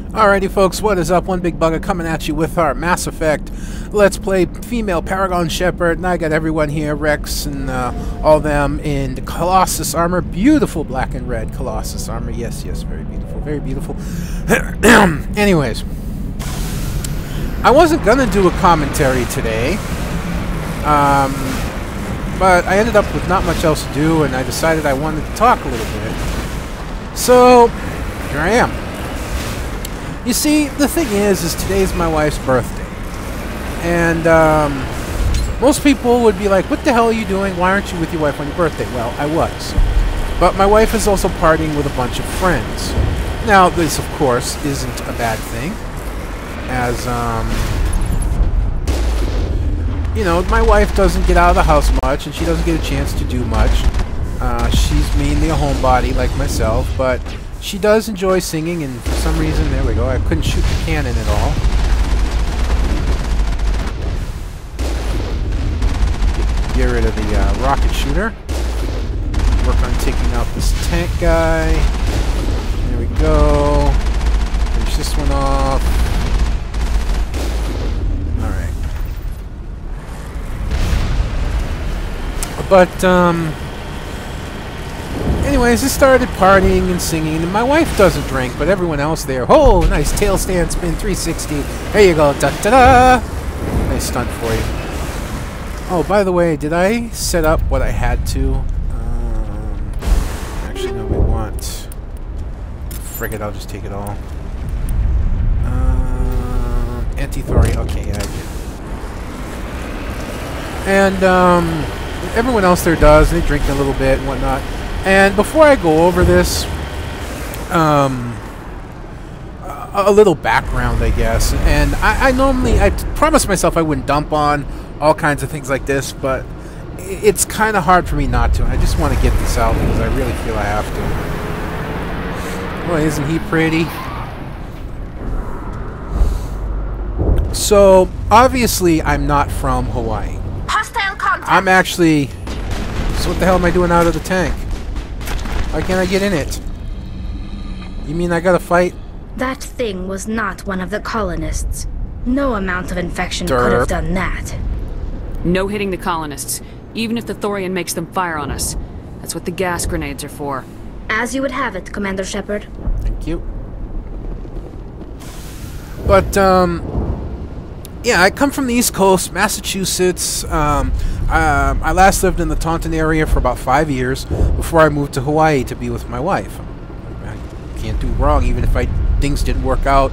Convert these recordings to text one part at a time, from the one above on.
Alrighty folks, what is up? One Big Bugger coming at you with our Mass Effect Let's Play Female Paragon Shepherd, and I got everyone here, Rex and all them in the Colossus armor. Beautiful black and red Colossus armor. Yes, yes, very beautiful, very beautiful. Anyways, I wasn't gonna do a commentary today, but I ended up with not much else to do, and I decided I wanted to talk a little bit. So, here I am. You see, the thing is today's my wife's birthday. And, most people would be like, what the hell are you doing? Why aren't you with your wife on your birthday? Well, I was. But my wife is also partying with a bunch of friends. Now, this, of course, isn't a bad thing. As, you know, my wife doesn't get out of the house much, and she doesn't get a chance to do much. She's mainly a homebody like myself, but she does enjoy singing, and for some reason, there we go, I couldn't shoot the cannon at all. Get rid of the rocket shooter. Work on taking out this tank guy. There we go. Finish this one off. Alright. But, anyways, I started partying and singing, and my wife doesn't drink, but everyone else there, oh, nice tail stand spin 360. There you go, da-da-da! Nice stunt for you. Oh, by the way, did I set up what I had to? Actually, no, we want... Frig it, I'll just take it all. Anti-Thori, okay, yeah, I did. And, everyone else there does, they drink a little bit and whatnot. And before I go over this, a little background, I guess. And I promised myself I wouldn't dump on all kinds of things like this, but it's kind of hard for me not to. I just want to get this out because I really feel I have to. Boy, isn't he pretty? So, obviously, I'm not from Hawaii. Hostile contact. I'm actually... So what the hell am I doing out of the tank? Why can't I get in it? You mean I gotta fight? That thing was not one of the colonists. No amount of infection Derp. could have done that. No hitting the colonists, even if the Thorian makes them fire on us. That's what the gas grenades are for. As you would have it, Commander Shepard. Thank you. But, yeah, I come from the East Coast, Massachusetts. I last lived in the Taunton area for about 5 years before I moved to Hawaii to be with my wife. I can't do wrong, even if things didn't work out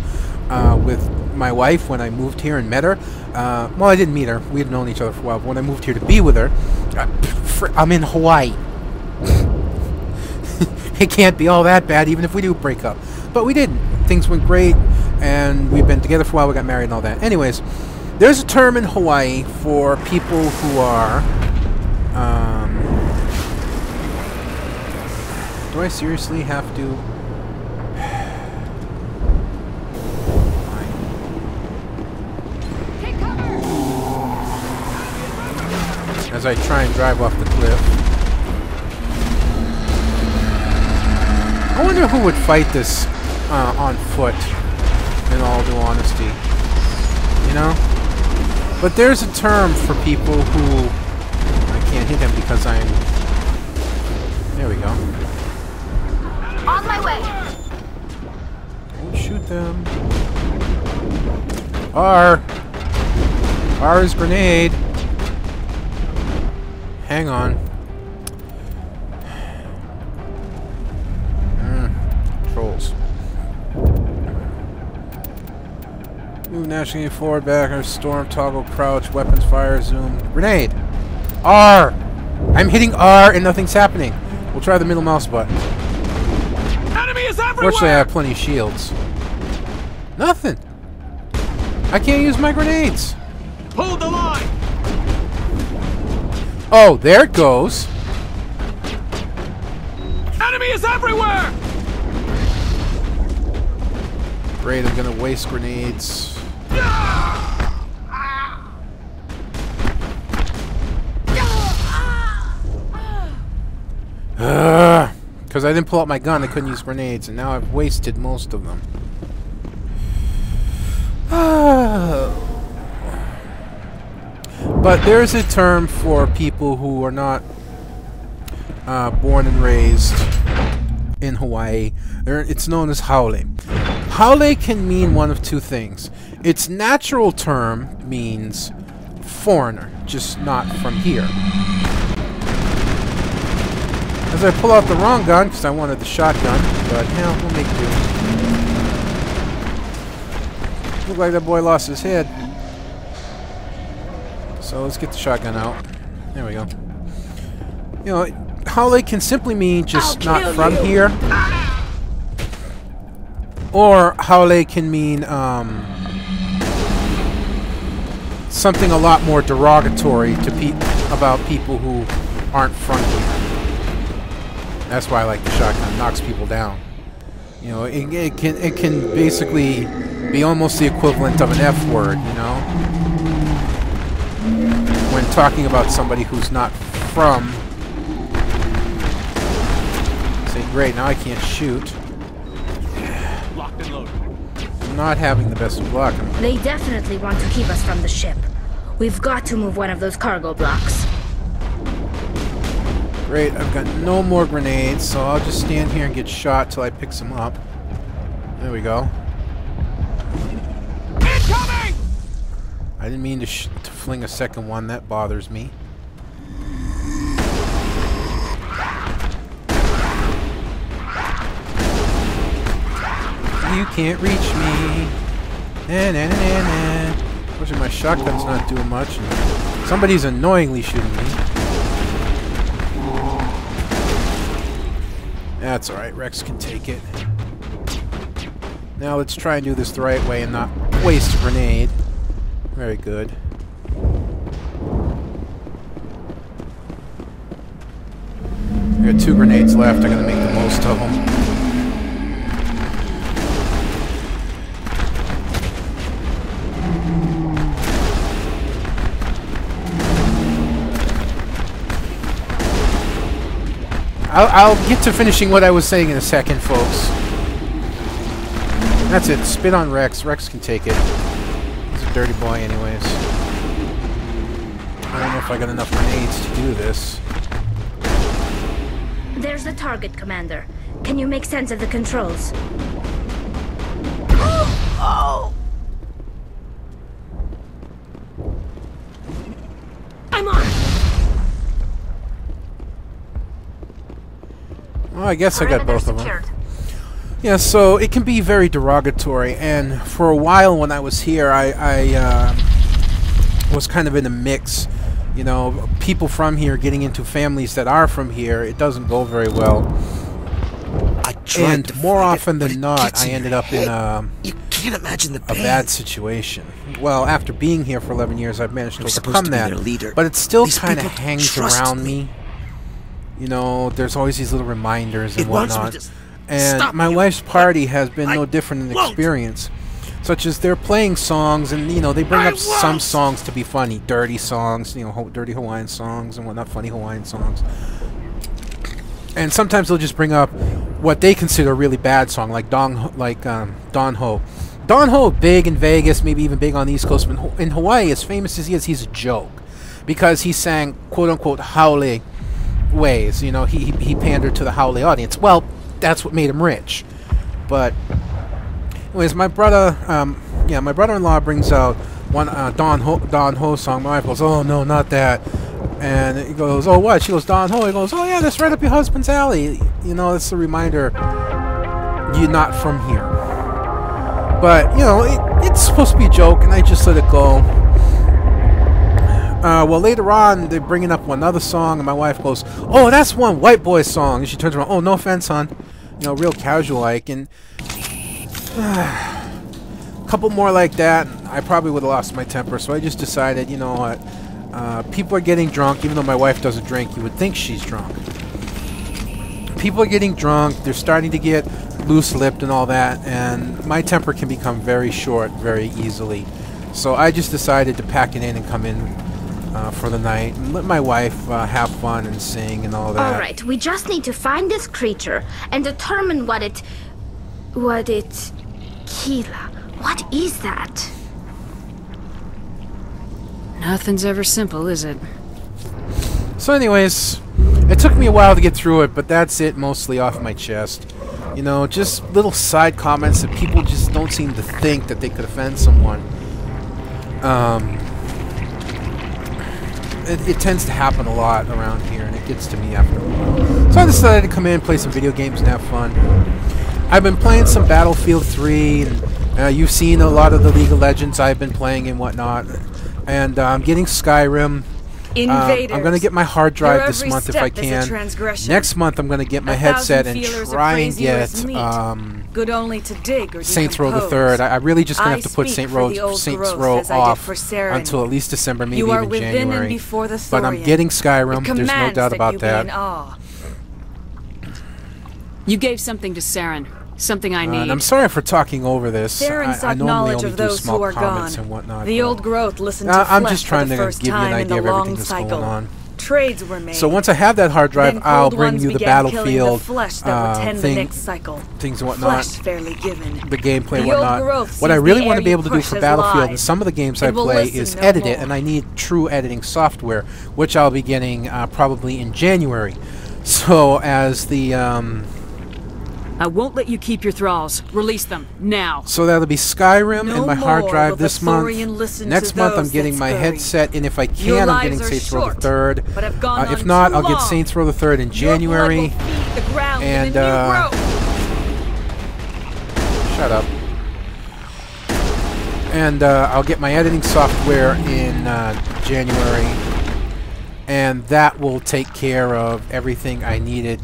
with my wife when I moved here and met her. Well, I didn't meet her. We had known each other for a while. But when I moved here to be with her, I'm in Hawaii. It can't be all that bad, even if we do break up. But we didn't. Things went great, and we've been together for a while. We got married and all that. Anyways, there's a term in Hawaii for people who are... do I seriously have to... Take cover! As I try and drive off the cliff. I wonder who would fight this on foot, in all due honesty. You know? But there's a term for people who... I can't hit him because I'm... There we go. On my way. Don't shoot them. R! R is grenade. Hang on. Trolls. Move naturally forward, back, or storm, toggle, crouch, weapons, fire, zoom, grenade. R! I'm hitting R and nothing's happening. We'll try the middle mouse button. Enemy is everywhere! Fortunately, I have plenty of shields. Nothing. I can't use my grenades. Hold the line! Oh, there it goes. Enemy is everywhere! Great, I'm gonna waste grenades. Because I didn't pull out my gun, I couldn't use grenades, and now I've wasted most of them. But there's a term for people who are not born and raised in Hawaii. It's known as haole. Haole can mean one of two things. Its natural term means foreigner, just not from here. As I pull out the wrong gun, because I wanted the shotgun, but yeah, we'll make do. Looked like that boy lost his head. So let's get the shotgun out. There we go. You know, haole can simply mean just not from here. Or haole can mean something a lot more derogatory to about people who aren't from here. That's why I like the shotgun. It knocks people down. You know, it can basically be almost the equivalent of an F word, you know? When talking about somebody who's not from. Say, great, now I can't shoot. Locked and loaded. I'm not having the best of luck. They definitely want to keep us from the ship. We've got to move one of those cargo blocks. Great, I've got no more grenades, so I'll just stand here and get shot till I pick some up. There we go. Incoming! I didn't mean to fling a second one. That bothers me. You can't reach me. Nah, nah, nah, nah, nah. Unfortunately, my shotgun's not doing much. Somebody's annoyingly shooting me. That's alright, Rex can take it. Now let's try and do this the right way and not waste a grenade. Very good. I got 2 grenades left, I gotta make the most of them. I'll get to finishing what I was saying in a second, folks. That's it. Spit on Rex. Rex can take it. He's a dirty boy anyways. I don't know if I got enough grenades to do this. There's the target, Commander. Can you make sense of the controls? Oh! I'm on! Well, I guess I got both of them. Yeah, so it can be very derogatory, and for a while when I was here, I was kind of in a mix. You know, people from here getting into families that are from here, it doesn't go very well. And more often than not, I ended up in you can't imagine the a bad situation. Well, after being here for 11 years, I've managed to overcome that, but it still kind of hangs around me. You know, there's always these little reminders and whatnot. And my wife's party has been no different in experience. Such as they're playing songs, and, you know, they bring up some songs to be funny. Dirty songs, you know, dirty Hawaiian songs and whatnot, funny Hawaiian songs. And sometimes they'll just bring up what they consider a really bad song, like Don Ho. Don Ho, big in Vegas, maybe even big on the East Coast, but in Hawaii, as famous as he is, he's a joke. Because he sang, quote-unquote, haole ways. You know, he pandered to the haole audience. Well, that's what made him rich. But anyways, my brother-in-law brings out one Don Ho song. My wife goes, "Oh no, not that." And he goes, "Oh what?" She goes, "Don Ho." He goes, "Oh yeah, that's right up your husband's alley." You know, it's a reminder you're not from here. But you know, it's supposed to be a joke, and I just let it go. Well, later on, they're bringing up one other song, and my wife goes, "Oh, that's one white boy song." And she turns around, "Oh, no offense, hon." You know, real casual-like. And a couple more like that, I probably would have lost my temper. So I just decided, you know what? People are getting drunk, even though my wife doesn't drink. You would think she's drunk. People are getting drunk. They're starting to get loose-lipped and all that. And my temper can become very short very easily. So I just decided to pack it in and come in for the night and let my wife have fun and sing and all that. Alright, we just need to find this creature and determine what it... Kila. What is that? Nothing's ever simple, is it? So anyways, it took me a while to get through it, but that's it mostly off my chest. You know, just little side comments that people just don't seem to think that they could offend someone. It tends to happen a lot around here, and it gets to me after a while. So I decided to come in, play some video games, and have fun. I've been playing some Battlefield 3, and you've seen a lot of the League of Legends I've been playing and whatnot. And I'm getting Skyrim. I'm going to get my hard drive this month if I can. Next month I'm going to get my headset and try and get Good only to dig or Saints Row the 3rd. I really just going to have to put Saints Row off until at least December, maybe even January. But I'm getting Skyrim, there's no doubt about that. You gave something to Saren. Something I need. And I'm sorry for talking over this. I normally only do those small comments and whatnot. The old growth listened to I'm just trying to give you an idea of everything that's going on. Trades were made. So once I have that hard drive, I'll bring you the Battlefield things and whatnot, the gameplay and whatnot. What I really want to be able to do for Battlefield and some of the games I play is edit it, and I need true editing software, which I'll be getting probably in January. So as the I won't let you keep your thralls. Release them, now. So that'll be Skyrim and my hard drive this month. Next month I'm getting my headset, and if I can, I'm getting Saints Row the 3rd. If not, I'll get Saints Row the 3rd in January. And, shut up. And, I'll get my editing software in, January. And that will take care of everything I needed.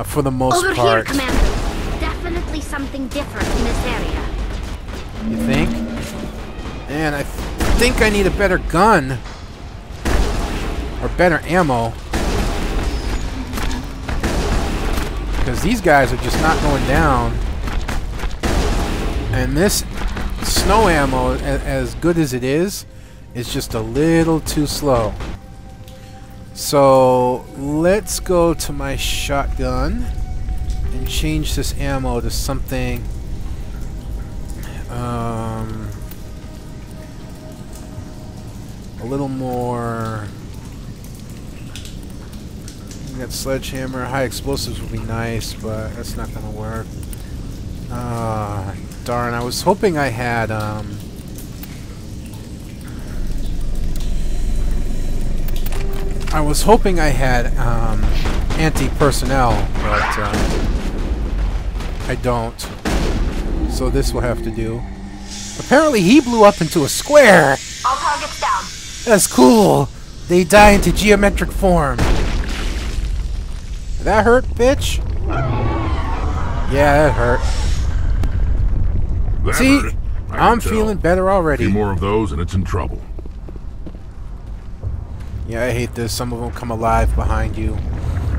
For the most part. Over here, Commander. Definitely something different in this area. You think? Man, I think I need a better gun. Or better ammo. Because these guys are just not going down. And this snow ammo, as good as it is just a little too slow. So let's go to my shotgun and change this ammo to something a little more. That sledgehammer, high explosives would be nice, but that's not gonna work. Darn, I was hoping I had anti-personnel, but I don't. So this will have to do. Apparently he blew up into a square! All targets down. That's cool! They die into geometric form. Did that hurt, bitch? Yeah, that hurt. See? I'm feeling better already. A few more of those and it's in trouble. Yeah, I hate this. Some of them come alive behind you.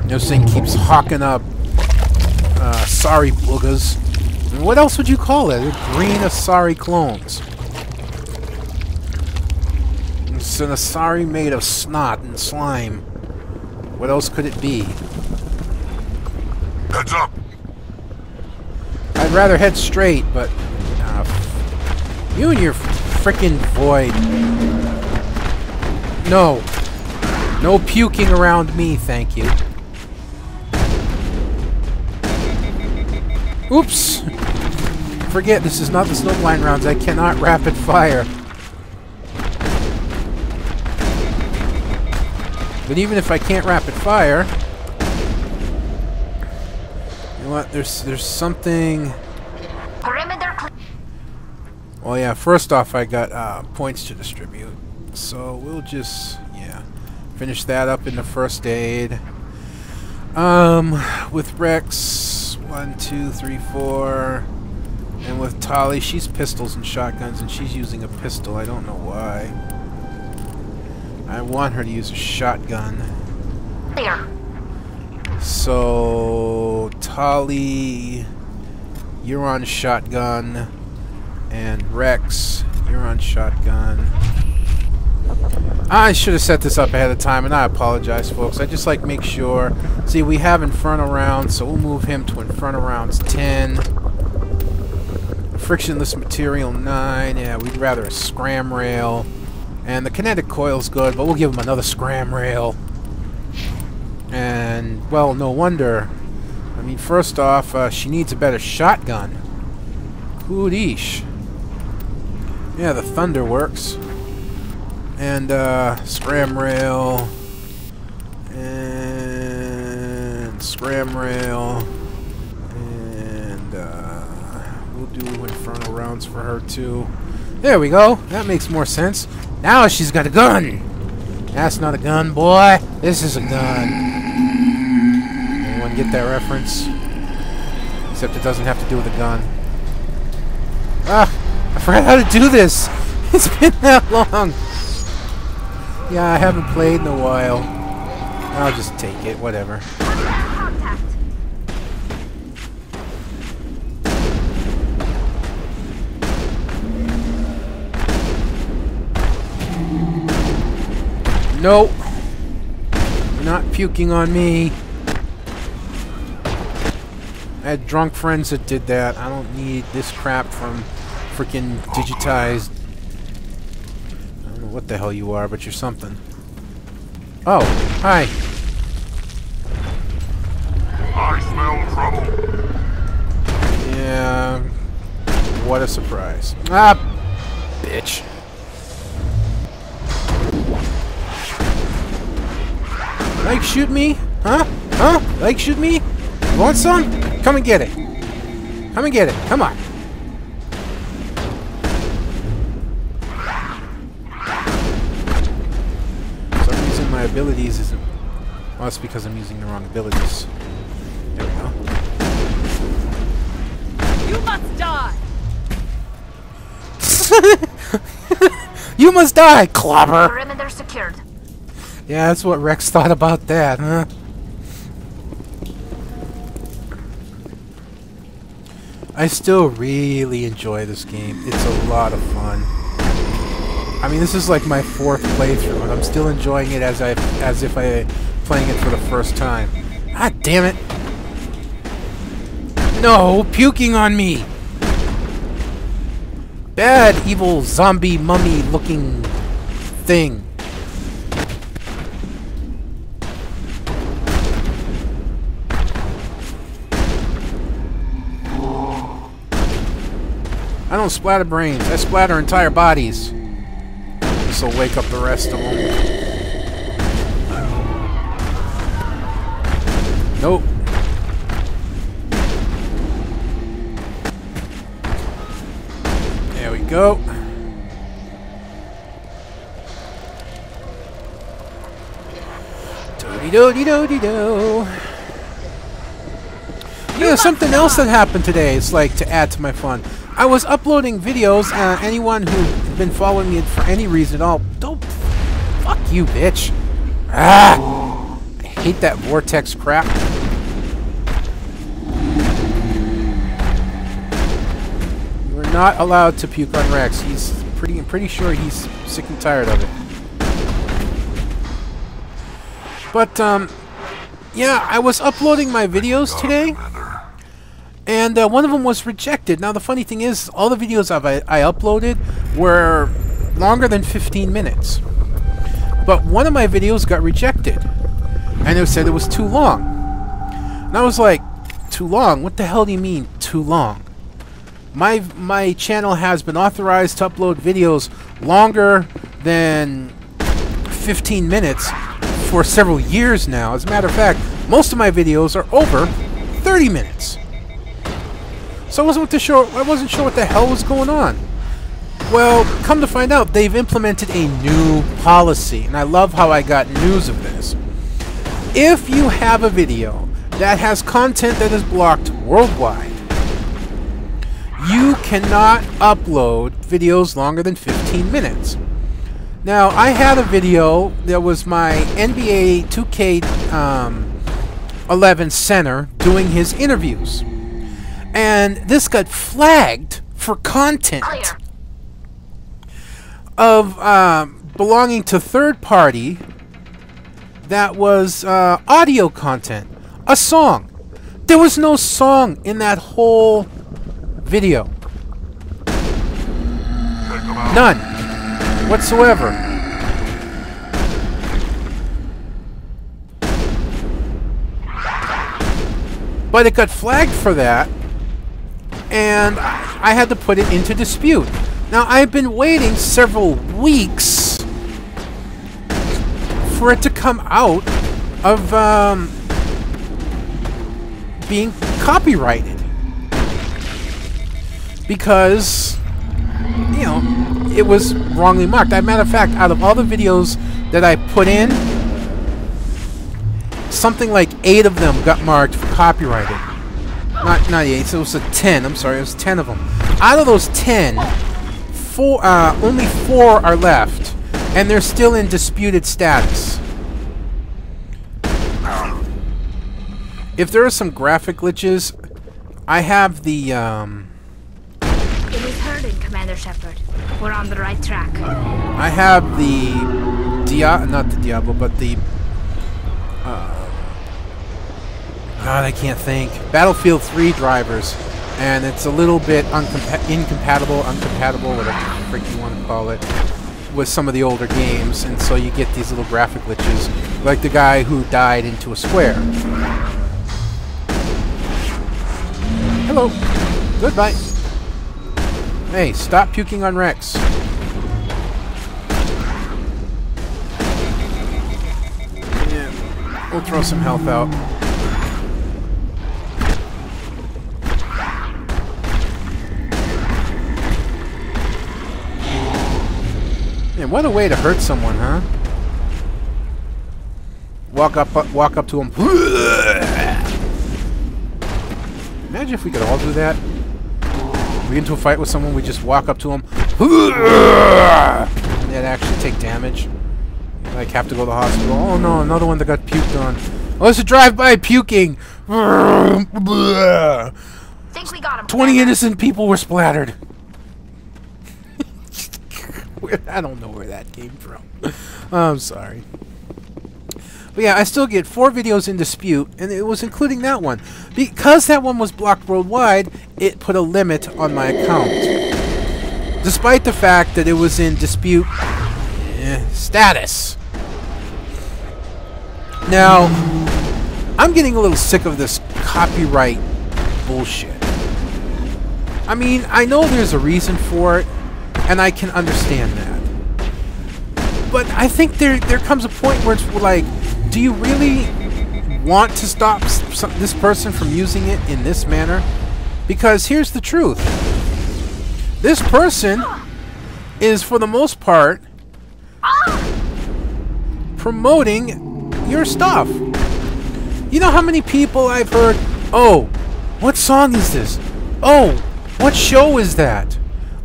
This thing keeps hawking up Asari boogers. And what else would you call it? Green Asari clones. It's an Asari made of snot and slime. What else could it be? Heads up! I'd rather head straight, but you and your frickin' void. No. No puking around me, thank you. Oops! Forget, this is not the snowblind rounds. I cannot rapid fire. But even if I can't rapid fire, you know what? There's something. Well, yeah. First off, I got points to distribute, so we'll just finish that up in the first aid. With Rex, 1, 2, 3, 4, and with Tali, she's pistols and shotguns, and she's using a pistol. I don't know why. I want her to use a shotgun. There. So Tali, you're on shotgun, and Rex, you're on shotgun. I should have set this up ahead of time, and I apologize, folks. I just like make sure. See, we have Inferno rounds, so we'll move him to Inferno rounds 10. Frictionless material 9. Yeah, we'd rather a scram rail. And the kinetic coil's good, but we'll give him another scram rail. And, well, no wonder. I mean, first off, she needs a better shotgun. Hoodish. Yeah, the thunder works. And, scram rail. And scram rail. And, we'll do infernal rounds for her, too. There we go. That makes more sense. Now she's got a gun. That's not a gun, boy. This is a gun. Anyone get that reference? Except it doesn't have to do with a gun. Ah, I forgot how to do this. It's been that long. Yeah, I haven't played in a while. I'll just take it, whatever. Contact. Nope. You're not puking on me. I had drunk friends that did that. I don't need this crap from freaking digitized. I don't know what the hell you are, but you're something. Oh, hi. I smell trouble. Yeah. What a surprise. Ah, bitch. Like shoot me? Huh? Huh? Like shoot me? You want some? Come and get it. Come and get it. Come on. So I'm using my abilities isn't... Well, it's because I'm using the wrong abilities. There we go. You must die! You must die, clobber! Perimeter secured. Yeah, that's what Rex thought about that, huh? I still really enjoy this game. It's a lot of fun. I mean, this is like my 4th playthrough, and I'm still enjoying it as if I playing it for the first time. God damn it! No, puking on me! Bad, evil, zombie, mummy-looking thing. I don't splatter brains. I splatter entire bodies. This'll wake up the rest of them. Nope. There we go. Do-de-do-de-do-de-do. Yeah, something else that happened today. It's like to add to my fun. I was uploading videos. Anyone who's been following me for any reason at all, don't. Fuck you, bitch. Ah! I hate that vortex crap. You're not allowed to puke on Rex. I'm pretty sure he's sick and tired of it. But yeah, I was uploading my videos today. And one of them was rejected. Now the funny thing is, all the videos I uploaded were longer than 15 minutes. But one of my videos got rejected. And it said it was too long. And I was like, too long? What the hell do you mean, too long? My channel has been authorized to upload videos longer than 15 minutes for several years now. As a matter of fact, most of my videos are over 30 minutes. So I wasn't sure what the hell was going on. Well, come to find out, they've implemented a new policy, and I love how I got news of this. If you have a video that has content that is blocked worldwide, you cannot upload videos longer than 15 minutes. Now, I had a video that was my NBA 2K11 center doing his interviews. And this got flagged for content of belonging to third party that was audio content. A song. There was no song in that whole video. None. Whatsoever. But it got flagged for that, and I had to put it into dispute. Now, I've been waiting several weeks for it to come out of being copyrighted. Because, you know, it was wrongly marked. As a matter of fact, out of all the videos that I put in, something like 8 of them got marked for copyrighted. Not 8, so it was 10. I'm sorry, it was 10 of them. Out of those 10, only 4 are left, and they're still in disputed status. If there are some graphic glitches, I have the It is hurting, Commander Shepard. We're on the right track. I have the not the Diablo, but the God, I can't think. Battlefield 3 drivers, and it's a little bit incompatible, whatever the frick you want to call it, with some of the older games, and so you get these little graphic glitches, like the guy who died into a square. Hello. Goodbye. Hey, stop puking on Rex. Yeah, we'll throw some health out. Man, what a way to hurt someone, huh? Walk up to him. Imagine if we could all do that. We get into a fight with someone, we just walk up to them. And they'd actually take damage. Like, have to go to the hospital. Oh no, another one that got puked on. Oh, it's a drive-by puking! Think we got him. 20 innocent people were splattered. I don't know where that came from. I'm sorry. But yeah, I still get 4 videos in dispute, and it was including that one. Because that one was blocked worldwide, it put a limit on my account. Despite the fact that it was in dispute status. Now, I'm getting a little sick of this copyright bullshit. I mean, I know there's a reason for it, and I can understand that. But I think there comes a point where it's like, do you really want to stop this person from using it in this manner? Because here's the truth. This person is, for the most part, promoting your stuff. You know how many people I've heard, oh, what song is this? Oh, what show is that?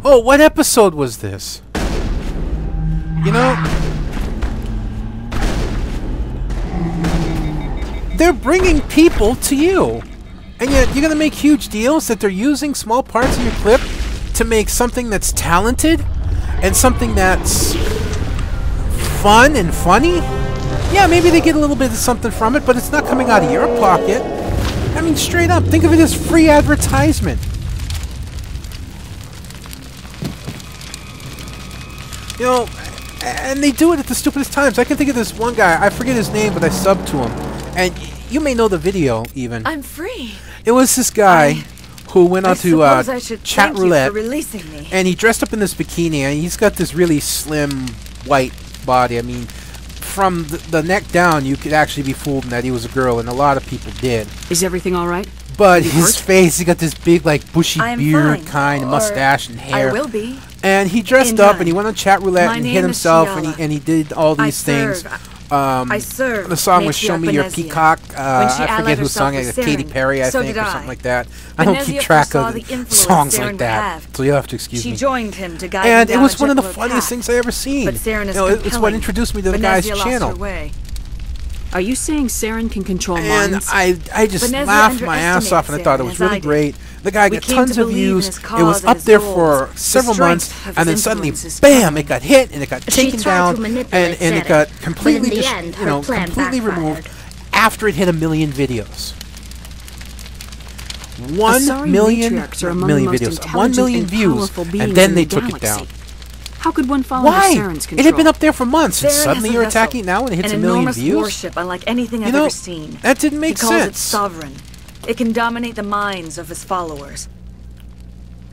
Oh, what episode was this? You know, they're bringing people to you. And yet you're going to make huge deals that they're using small parts of your clip to make something that's talented and something that's fun and funny? Yeah, maybe they get a little bit of something from it, but it's not coming out of your pocket. I mean, straight up, think of it as free advertisement. You know, and they do it at the stupidest times. I can think of this one guy, I forget his name, but I subbed to him. And you may know the video, even. I'm free. It was this guy who went on to chat roulette, me. and he dressed up in this bikini, and he's got this really slim, white body. I mean, from the neck down, you could actually be fooled that he was a girl, and a lot of people did. Is everything all right? But his face, he got this big, like, bushy beard fine, kind of mustache and hair. I will be. And he dressed up, and he went on chat roulette and hit himself, Shiala. and he did all these things. I serve. The song was "Show Me Your Benezia. Peacock." I forget who herself sung it. with Katy Saren. Perry, I So think, did or I. something like that. I don't keep Benezia track foresaw of the influence songs Saren like would that, have. so you'll have to excuse She me. joined him to guide And him it was down one of a the gentler funniest path. things I ever seen. But Saren is it's what compelling. introduced me to the Benezia guy's lost channel. her way. Are you saying Saren can control And minds? I just Benezia laughed my ass off, and I thought it was underestimates Saren, really as I great. The guy We got came tons to of believe in views. his It cause was and up his there goals. for The several months, strength of and then his suddenly, influence is bam! compelling. It got hit, and it got She taken tried down, to manipulate and it Saren, got but in completely, the end, her plan completely backfired. removed after it hit 1 million videos. 1 Asari million, matriarchs are among million the most videos, 1 intelligent million and views, powerful beings and then in they the took it down. galaxy. How could one fall Why? under Saren's control? It had been up there for months, and Saren suddenly has a you're vessel, attacking now, and it hits an 1 million enormous views. warship unlike anything I've know, ever seen. that didn't make he calls it sense. sovereign. It can dominate the minds of his followers.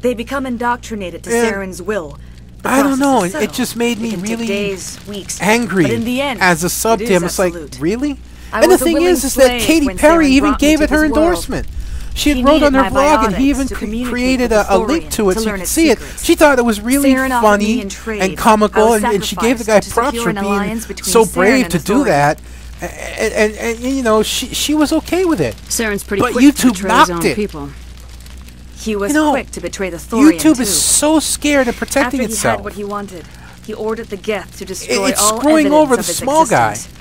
They become indoctrinated to And Saren's will. The I don't process know. is It subtle. just made me It can take really days, weeks, angry but in the end, as a sub it to him. is It's like, absolute. really? I And the was a thing willing is that slave Katy when Perry Saren even brought me gave to it her this world. endorsement. She had He wrote on needed her my blog, and he biotics even to communicate created with the a link Thorian to it to so you learn could its see it. secrets. She thought it was really Saren offered me funny in trade. and I comical, was and she gave the guy sacrificed to props secure for an being alliance between so Saren brave and to the do Thorian. that. And you know, she was okay with it. Saren's pretty But quick YouTube to betray his knocked own it. people. He was You know, quick to betray the Thorian YouTube too. is so scared of protecting After he itself. had what he wanted, he ordered the Geth to destroy It's all screwing evidence over of the its small guy. existence.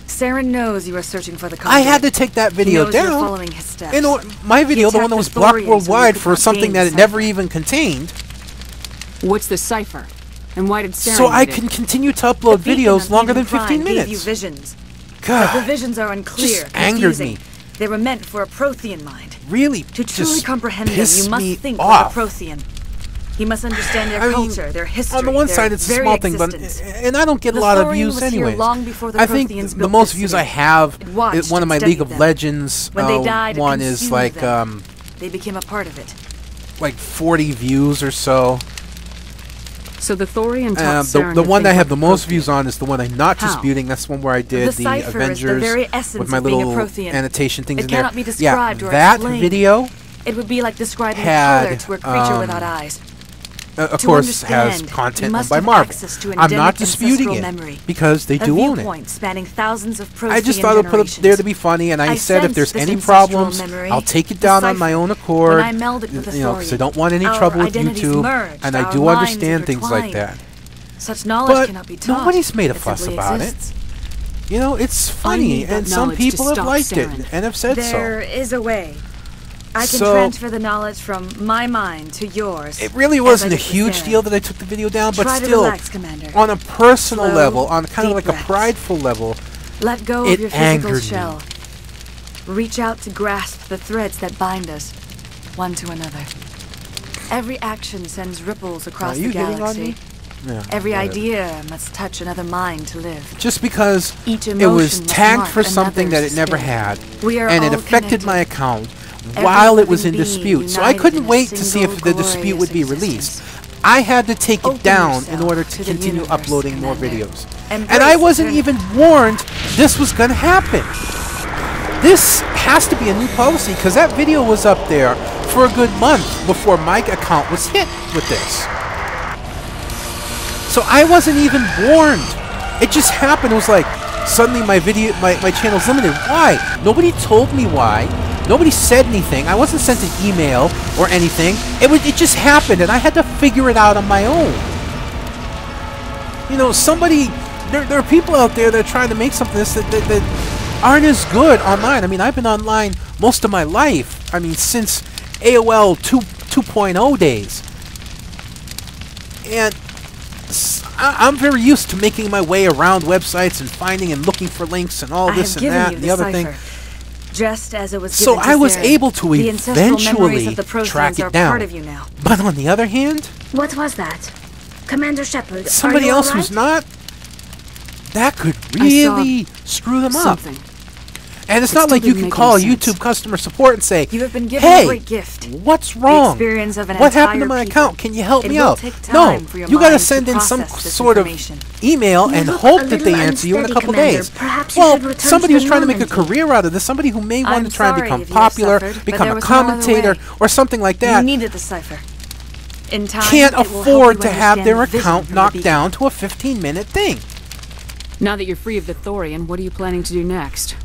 Saren knows you are searching for the I conduit. had to take that He video knows you're down. following his steps. You know, my video, the one attacked that was the blocked Thorians when you worldwide could for not something gain that the it never cipher. even contained, What's the cipher? And why did Saren so I need it? can continue to upload The beacon videos on longer Eden than 15 Prime gave you minutes. visions. But the God, visions are unclear, just angered confusing. me. They were meant for a Prothean mind. really To truly just comprehend them, pissed you must me think off. like a Prothean. You must understand their I mean, culture, their history, on the one their side, it's a very small thing, but existence. and I don't get a The lot of Thorian views was here anyways. long before the I think Protheans the built most this views city. I have It watched is one of and my studied League of them. Legends. When they died, it one is consumed like them. They became a part of it. like 40 views or so. So the Thorian taught Saren The to one think I have like the a most Prothean. views on is the one I'm not How? disputing. That's the one where I did The the cipher is the Avengers very essence with my of being a little Prothean. annotation things It in there. cannot be Yeah, described or that explained. video, It would be like describing Had, color to a creature without eyes. of To course, has understand, content you owned must by have Marvel. access to I'm endemic not disputing ancestral it memory. because they A do own it. viewpoint spanning thousands of Prothean I just thought I'd put it there to be funny, and I said if sense there's this any ancestral problems, memory, I'll take it the down on my cipher. own accord. When I meld it with the you know, because I Thorian, don't want any our trouble with identities YouTube, merged, and I our do minds understand things like intertwined. that. Such knowledge But cannot be taught. nobody's made a It fuss simply about exists. it. You know, it's funny, need that and some knowledge to people have stop liked it Saren. and have said There so. is a way. I can So- transfer the knowledge from my mind to yours. It really as wasn't I a did with huge Saren. deal that I took the video down, but Try to still, relax, Commander. on a personal Slow, level, on kind of deep like breaths. a prideful level, Let go it of your physical angered me. shell. Reach out to grasp the threads that bind us, one to another. Every action sends ripples across are you the hitting on galaxy. me? Yeah, Every whatever. idea must touch another mind to live. Just because Each it was emotion must tagged mark for something that another's it never spirit. had, We are and it all affected connected. my account Every while it was in living dispute. being So I united couldn't in a wait to see if the single dispute would be glorious released. existence. I had to take it Open down in yourself order to to the continue universe, uploading more Commander. videos. Embrace And I wasn't eternity. even warned this was going to happen. This has to be a new policy because that video was up there for a good month before my account was hit with this. So I wasn't even warned. It just happened. It was like suddenly my channel's limited. Why? Nobody told me why. Nobody said anything. I wasn't sent an email or anything. It just happened, and I had to figure it out on my own. You know, there are people out there that are trying to make something that aren't as good online. I mean, I've been online most of my life. I mean, since AOL 2.0 days. And I'm very used to making my way around websites and finding and looking for links and all this and that and the other thing. Just as it was So given to I was Saren. able to The ancestral memories eventually of the Protheans track are it down. part of you now. But on the other hand, What was that? Commander Shepard, somebody are you else all who's right? not, that could I saw really screw them up. Something. And it's It not still like you didn't can make call any sense. YouTube customer support and say, You have been given hey, a great gift. what's wrong? experience of an What happened to entire my people. account? Can you help It me will out? take No, time for your you gotta mind to send in some process this sort of information. email You and look hope a that they little answer you in a unsteady, couple Commander. days. Perhaps you Well, should return somebody to who's the trying to make a normal. career out of this, somebody who may want I'm to try and sorry become if you have popular, suffered, but become there a was no other commentator, way. or something like that, You needed the cipher. In time, can't it will help afford you to have understand their the vision account from the knocked beacon. down to a 15-minute thing. Now that you're free of the Thorian, what are you planning to do next?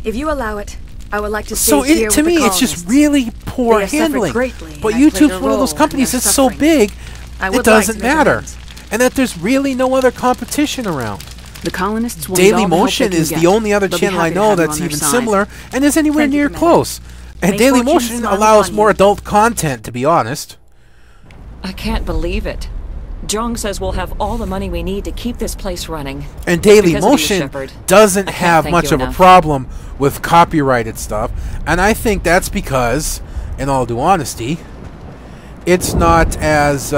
If you allow it, I would like to stay So here to with me, the it's just colonists. really poor They have suffered handling. greatly, But and I played YouTube's a one of those role in companies their that's so suffering. big, I it would like doesn't to make matter. amends. And that there's really no other competition around. The colonists will need Daily all the help Motion they can is get. the only other They'll be channel I happy to know have you that's on their even side. similar and is anywhere Thank you, near Commander. close. And May Daily fortune Motion smile allows upon more you. adult content, to be honest. I can't believe it. Jong says we'll have all the money we need to keep this place running. And It's Daily because of you, Motion Shepard. doesn't I can't have thank much you of a enough. problem with copyrighted stuff. And I think that's because, in all due honesty, it's not as,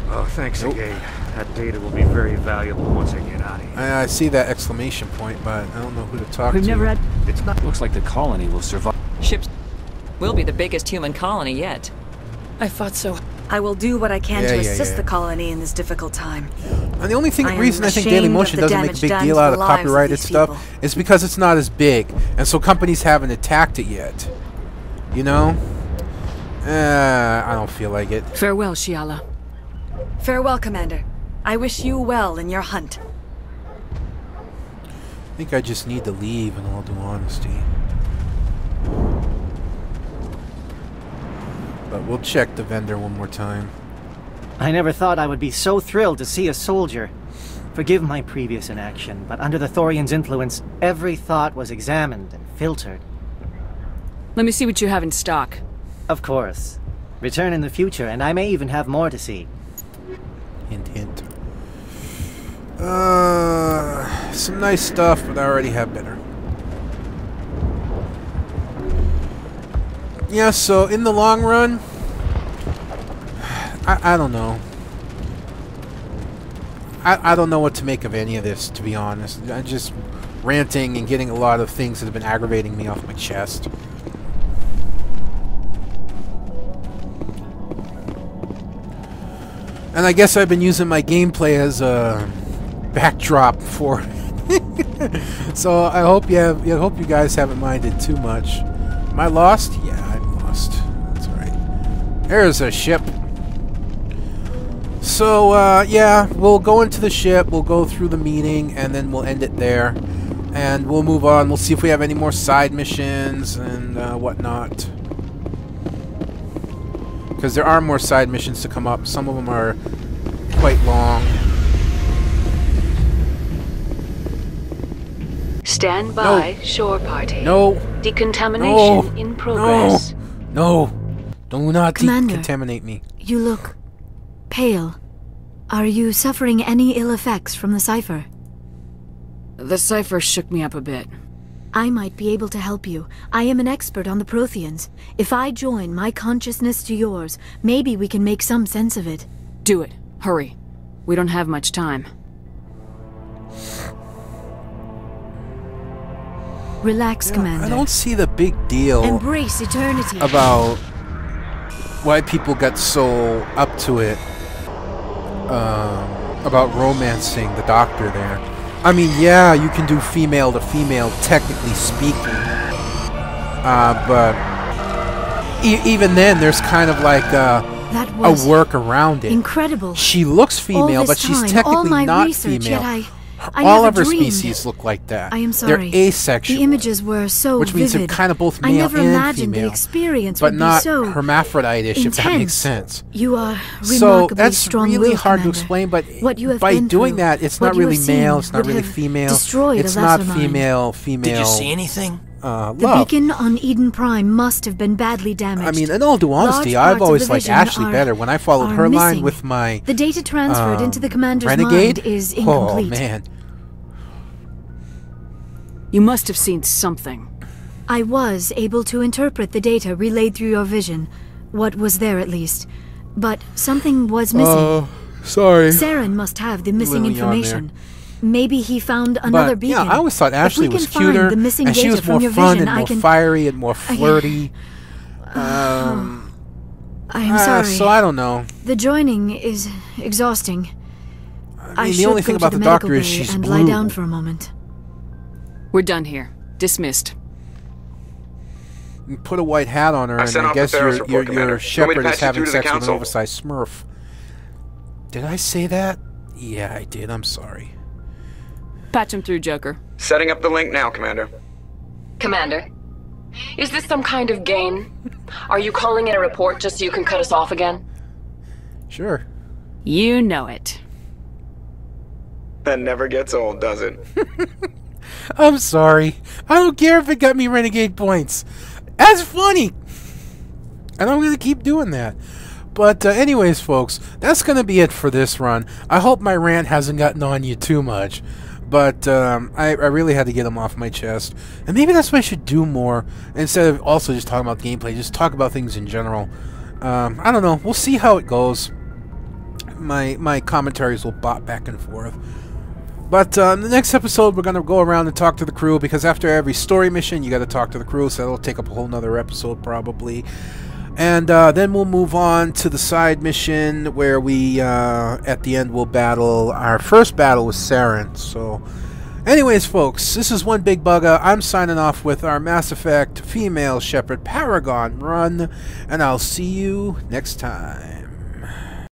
Oh, thanks again. That data will be very valuable once I get out of here. I see that exclamation point, but I don't know who to talk to. We've never had... It's not... Looks like the colony will survive. Ships will be the biggest human colony yet. I thought so. I will do what I can Yeah, to yeah, assist yeah. the colony in this difficult time. And the only I reason am I think ashamed Daily of Motion the doesn't make a damage big done deal to out the of lives of copyrighted these stuff people. is because it's not as big, and so companies haven't attacked it yet. You know? I don't feel like it. Farewell, Shiala. Farewell, Commander. I wish you well in your hunt. I think I just need to leave, in all due honesty. But we'll check the vendor one more time. I never thought I would be so thrilled to see a soldier. Forgive my previous inaction, but under the Thorian's influence, every thought was examined and filtered. Let me see what you have in stock. Of course. Return in the future, and I may even have more to see. Hint, hint. Some nice stuff, but I already have better. Yeah, so in the long run, I don't know. I don't know what to make of any of this, to be honest. I'm just ranting and getting a lot of things that have been aggravating me off my chest. And I guess I've been using my gameplay as a backdrop for so I hope you guys haven't minded too much. Am I lost? Yeah, I'm lost. That's alright. There's a ship. So yeah, we'll go into the ship, we'll go through the meeting, and then we'll end it there. And we'll move on. We'll see if we have any more side missions and whatnot. Because there are more side missions to come up. Some of them are quite long. Stand by, shore party. No. Decontamination No. in progress. No. Do not Commander. decontaminate me. You look pale. Are you suffering any ill effects from the cipher? The cipher shook me up a bit. I might be able to help you. I am an expert on the Protheans. If I join my consciousness to yours, maybe we can make some sense of it. Do it. Hurry. We don't have much time. Relax, Commander. I don't see the big deal Embrace eternity. about why people got so up to it about romancing the doctor there. I mean, yeah, you can do female to female, technically speaking, but even then, there's kind of like That a was work around it. incredible. She looks female, All this but she's time, technically all my not research, female. yet I All never of her dreamed. species look like that. I am sorry. They're asexual. The images were so which means vivid. they're kind of both I male never and imagined female, the experience but would not be so hermaphrodite-ish, if that makes intense. sense. You are remarkably So that's strong-willed, really hard to Commander. explain, but What you have by been doing through, that, it's what not you really have seen male, it's not would really have female, destroyed it's a not lesser mind. female. Did you see anything? The Love. beacon on Eden Prime must have been badly damaged. I mean, in all due honesty, Large I've parts of always the liked vision Ashley are- better. When I followed are her line missing. with my The data transferred into the commander's Renegade, mind is incomplete. oh man. You must have seen something. I was able to interpret the data relayed through your vision. What was there, at least. But something was missing. Oh, sorry. Saren must have the missing Little yawn information. Maybe he found another But, beacon. yeah, I always thought If Ashley we was can find cuter, the missing and she data was from more your fun vision, and I more can... fiery and more flirty. I am sorry. So I don't know. The joining is exhausting. I mean, the should only go thing to about the the medical doctor is bay she's and blue. lie down for a moment. We're done here. Dismissed. You put a white hat on her, and sent I off the guess Ferris report, your Commander. You want me shepherd to is patch you having through to the sex with an council? oversized smurf. Did I say that? Yeah, I did. I'm sorry. Patch him through, Joker. Setting up the link now, Commander. Commander, is this some kind of game? Are you calling in a report just so you can cut us off again? Sure. You know it. That never gets old, does it? I'm sorry. I don't care if it got me renegade points. That's funny. And I'm going to keep doing that. But anyways, folks, that's going to be it for this run. I hope my rant hasn't gotten on you too much. But I really had to get them off my chest. And maybe that's what I should do more. Instead of also just talking about gameplay, just talk about things in general. I don't know. We'll see how it goes. my commentaries will bop back and forth. But in the next episode, we're going to go around and talk to the crew, because after every story mission, you got to talk to the crew, so that'll take up a whole nother episode probably. And then we'll move on to the side mission, where we, at the end, will battle our first battle with Saren. So, anyways, folks, this is One Big Bugga. I'm signing off with our Mass Effect Female Shepard Paragon run, and I'll see you next time.